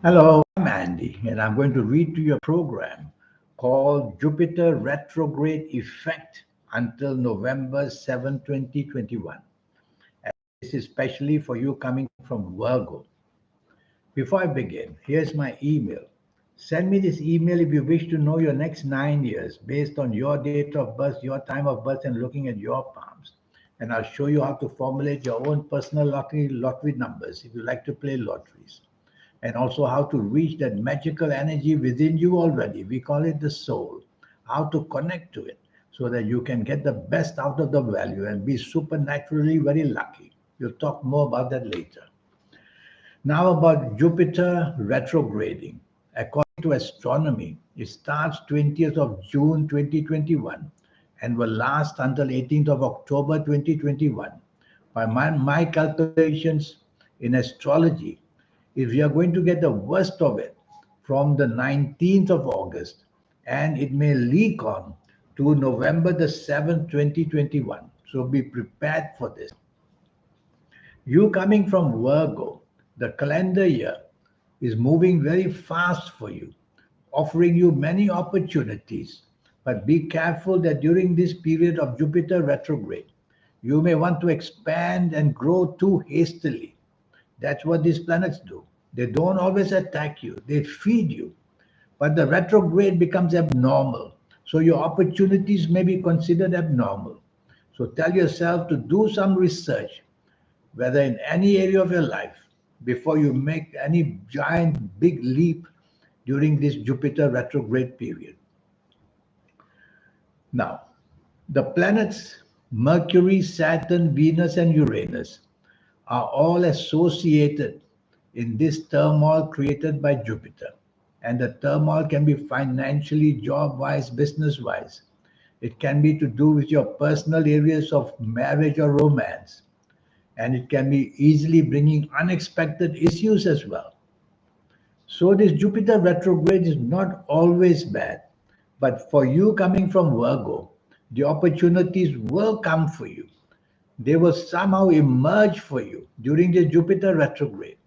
Hello, I'm Andy, and I'm going to read to you a program called Jupiter Retrograde Effect until November 7, 2021. And this is especially for you coming from Virgo. Before I begin, here's my email. Send me this email if you wish to know your next 9 years based on your date of birth, your time of birth, and looking at your palms. And I'll show you how to formulate your own personal lottery numbers if you like to play lotteries, and also how to reach that magical energy within you already. We call it the soul. How to connect to it so that you can get the best out of the value and be supernaturally very lucky. We'll talk more about that later. Now, about Jupiter retrograding. According to astronomy, it starts 20th of June 2021 and will last until 18th of October 2021. By my calculations in astrology, if we are going to get the worst of it from the 19th of August, and it may leak on to November the 7th, 2021. So be prepared for this. You coming from Virgo, the calendar year is moving very fast for you, offering you many opportunities. But be careful that during this period of Jupiter retrograde, you may want to expand and grow too hastily. That's what these planets do. They don't always attack you, they feed you. But the retrograde becomes abnormal. So your opportunities may be considered abnormal. So tell yourself to do some research, whether in any area of your life, before you make any giant big leap during this Jupiter retrograde period. Now, the planets Mercury, Saturn, Venus, and Uranus are all associated in this turmoil created by Jupiter. And the turmoil can be financially, job wise, business wise. It can be to do with your personal areas of marriage or romance. And it can be easily bringing unexpected issues as well. So, this Jupiter retrograde is not always bad. But for you coming from Virgo, the opportunities will come for you. They will somehow emerge for you during the Jupiter retrograde.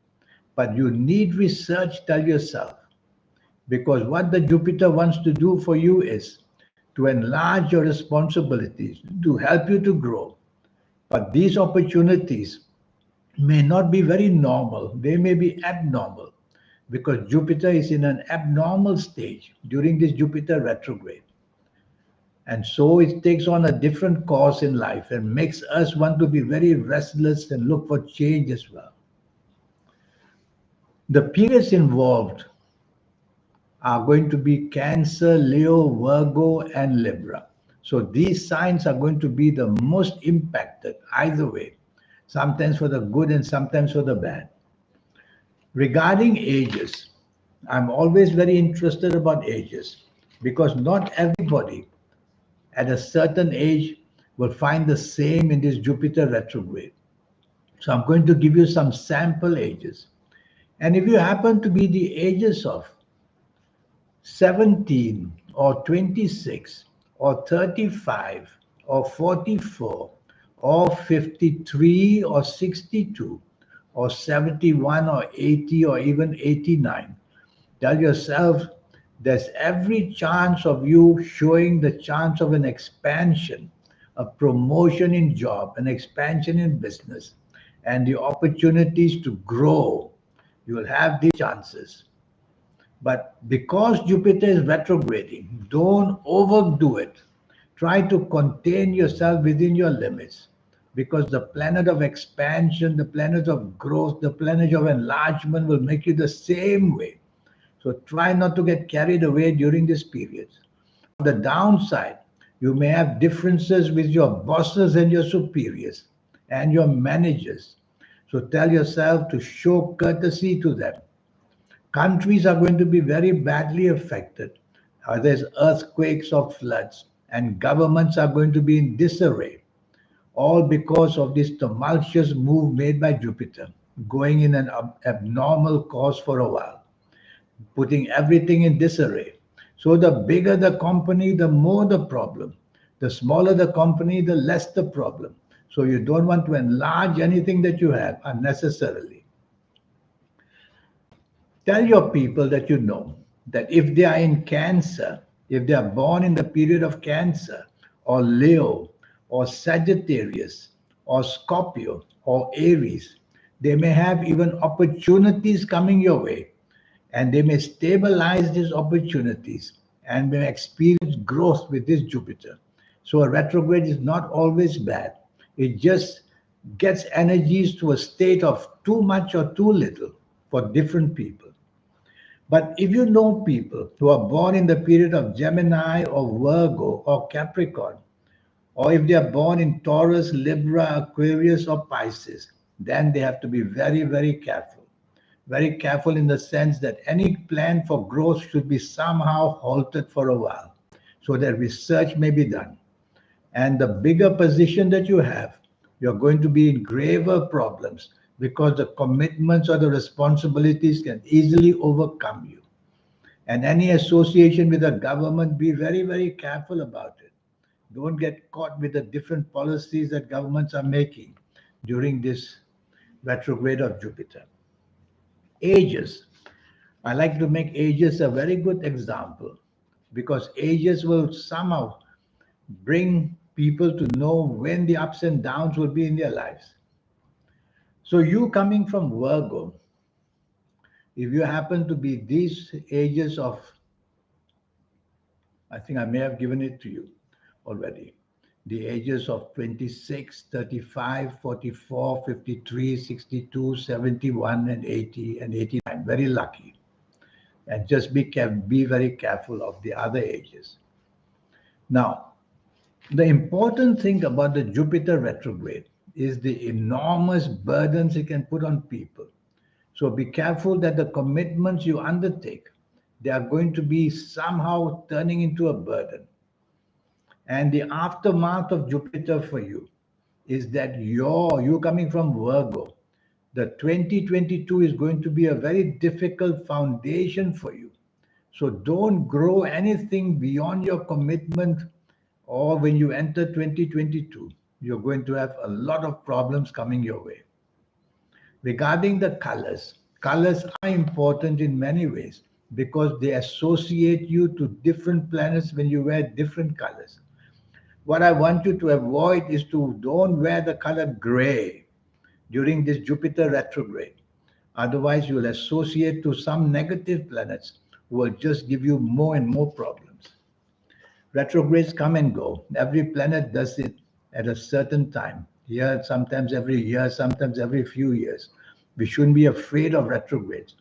But you need research, tell yourself, because what the Jupiter wants to do for you is to enlarge your responsibilities, to help you to grow. But these opportunities may not be very normal, they may be abnormal because Jupiter is in an abnormal stage during this Jupiter retrograde. And so it takes on a different course in life and makes us want to be very restless and look for change as well. The periods involved are going to be Cancer, Leo, Virgo, and Libra. So these signs are going to be the most impacted either way, sometimes for the good and sometimes for the bad. Regarding ages, I'm always very interested about ages because not everybody at a certain age will find the same in this Jupiter retrograde. So I'm going to give you some sample ages. And if you happen to be the ages of 17 or 26 or 35 or 44 or 53 or 62 or 71 or 80 or even 89, tell yourself there's every chance of you showing the chance of an expansion, a promotion in job, an expansion in business, and the opportunities to grow. You will have these chances. But because Jupiter is retrograding, don't overdo it. Try to contain yourself within your limits because the planet of expansion, the planet of growth, the planet of enlargement will make you the same way. So try not to get carried away during this period. On the downside, you may have differences with your bosses and your superiors and your managers. So tell yourself to show courtesy to them. Countries are going to be very badly affected. There's earthquakes or floods, and governments are going to be in disarray, all because of this tumultuous move made by Jupiter, going in an abnormal course for a while, putting everything in disarray. So the bigger the company, the more the problem. The smaller the company, the less the problem. So you don't want to enlarge anything that you have unnecessarily. Tell your people that you know that if they are in Cancer, if they are born in the period of Cancer, or Leo, or Sagittarius, or Scorpio, or Aries, they may have even opportunities coming your way, and they may stabilize these opportunities and may experience growth with this Jupiter. So a retrograde is not always bad. It just gets energies to a state of too much or too little for different people. But if you know people who are born in the period of Gemini or Virgo or Capricorn, or if they are born in Taurus, Libra, Aquarius, or Pisces, then they have to be very, very careful. Very careful in the sense that any plan for growth should be somehow halted for a while so that research may be done. And the bigger position that you have, you're going to be in graver problems because the commitments or the responsibilities can easily overcome you. And any association with the government, be very, very careful about it. Don't get caught with the different policies that governments are making during this retrograde of Jupiter. Ages. I like to make ages a very good example because ages will somehow bring people to know when the ups and downs will be in their lives. So, you coming from Virgo, if you happen to be these ages of, I think I may have given it to you already, the ages of 26, 35, 44, 53, 62, 71, and 80, and 89. Very lucky. And just be very careful of the other ages. Now, the important thing about the Jupiter retrograde is the enormous burdens it can put on people. So be careful that the commitments you undertake, they are going to be somehow turning into a burden. And the aftermath of Jupiter for you is that you coming from Virgo, the 2022 is going to be a very difficult foundation for you. So don't grow anything beyond your commitment, or when you enter 2022, you're going to have a lot of problems coming your way. Regarding the colors, colors are important in many ways because they associate you to different planets when you wear different colors. What I want you to avoid is to don't wear the color gray during this Jupiter retrograde. Otherwise, you will associate to some negative planets who will just give you more and more problems. Retrogrades come and go. Every planet does it at a certain time. Here, sometimes every year, sometimes every few years. We shouldn't be afraid of retrogrades.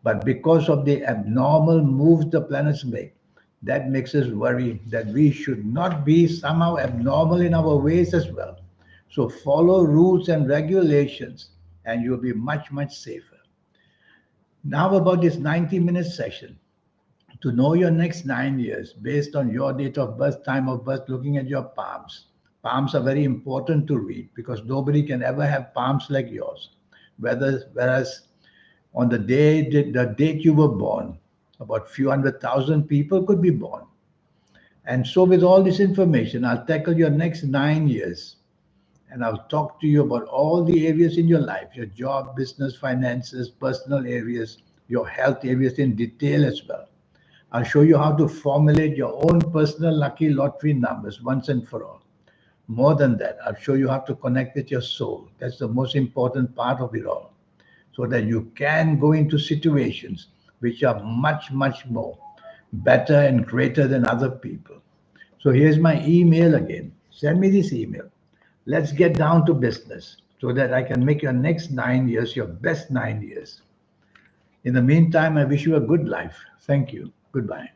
But because of the abnormal moves the planets make, that makes us worry that we should not be somehow abnormal in our ways as well. So follow rules and regulations, and you'll be much, much safer. Now, about this 90-minute session. To know your next 9 years based on your date of birth, time of birth, looking at your palms. Palms are very important to read because nobody can ever have palms like yours. Whereas on the date you were born, about few 100,000 people could be born. And so with all this information, I'll tackle your next 9 years and I'll talk to you about all the areas in your life, your job, business, finances, personal areas, your health areas in detail as well. I'll show you how to formulate your own personal lucky lottery numbers once and for all. More than that, I'll show you how to connect with your soul. That's the most important part of it all. So that you can go into situations which are much, much more better and greater than other people. So here's my email again. Send me this email. Let's get down to business so that I can make your next 9 years your best 9 years. In the meantime, I wish you a good life. Thank you. Goodbye.